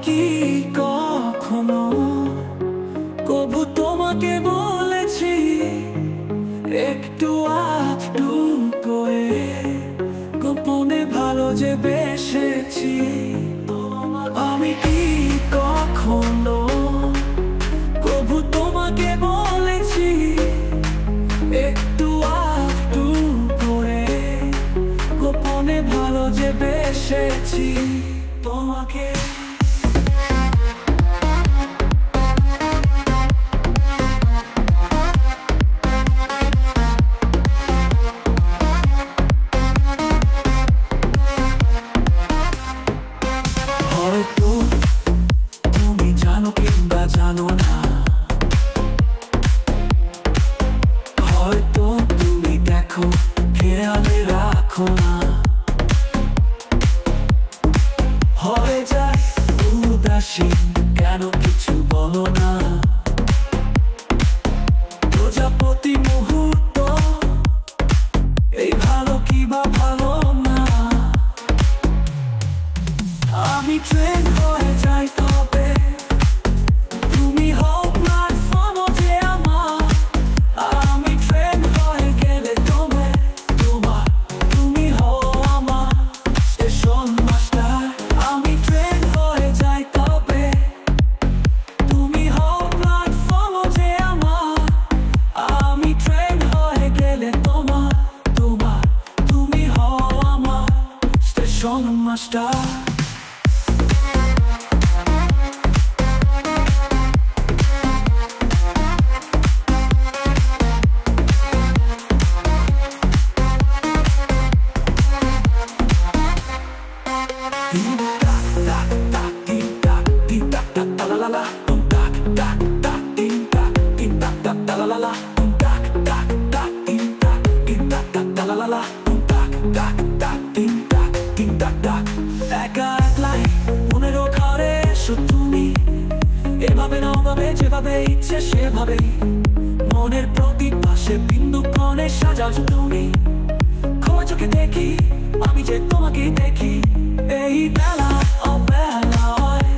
কি কখনো কবু তোমাকে বলেছি একটু আধটু করে গোপনে ভালো যে বেসেছি? আমি কি কখনো কবু তোমাকে বলেছি একটু আধটু করে গোপনে ভালো যে বেসেছি তোমাকে? হয়তো তুমি জানো কিংবা জানো না, হয়তো তুমি দেখো খেয়ালে রাখো না, হয়ে যায় উদাসীন কেন কিছু বলো না? প্রজাপতি মুহূর্ত এই ভালো কি বা ভালো না? আমি ট্রেন হয়ে যাই তবে তুমি হও প্ল্যাটফর্ম যে আমার। আমি ট্রেন হয়ে গেলে তুমি হও আমার স্টেশন মাস্টার। আমি ট্রেন হয়ে যাই তবে তুমি হও প্ল্যাটফর্ম যে আমার। আমি ট্রেন হয়ে গেলে তুমি হও আমার স্টেশন মাস্টার। এভাবে না ওভাবে যেভাবে ইচ্ছে সেভাবেই মনের প্রতি পাশে বিন্দু কোণে সাজাও তুমি। খোলা চোখে দেখি আমি যে তোমাকে দেখি, এই বেলা অবেলা হয়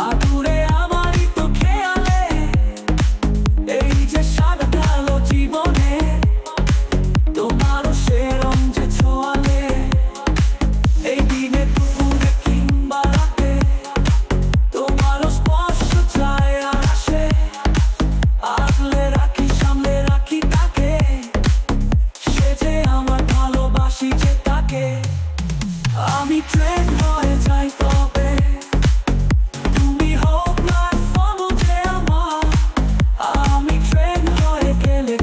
আদুরে আমারই তো খেয়ালে। এই যে সাদা কালো জীবনে তোমারও সেরম যে ছোঁয়ালে। এই দিনে দুপুরে কিংবা রাতে তোমারও স্পর্শ চায় আর আসে। আগলে রাখি সামলে রাখি তাকে, সে যে আমার ভালোবাসি যে তাকে। আমি ট্রেন হয়ে যাই তবে তুমি হও প্ল্যাটফর্ম যে আমার। আমি ট্রেন হয়ে গেলে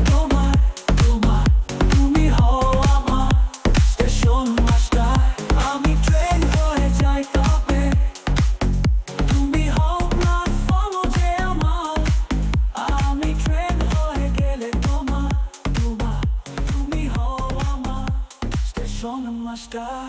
তুমি হও আমার স্টেশন মাস্টার। আমি ট্রেন হয়ে যাই তবে তুমি হও প্ল্যাটফর্ম যে আমার। আমি ট্রেন হয়ে গেলে তুমি হও আমার স্টেশন মাস্টার।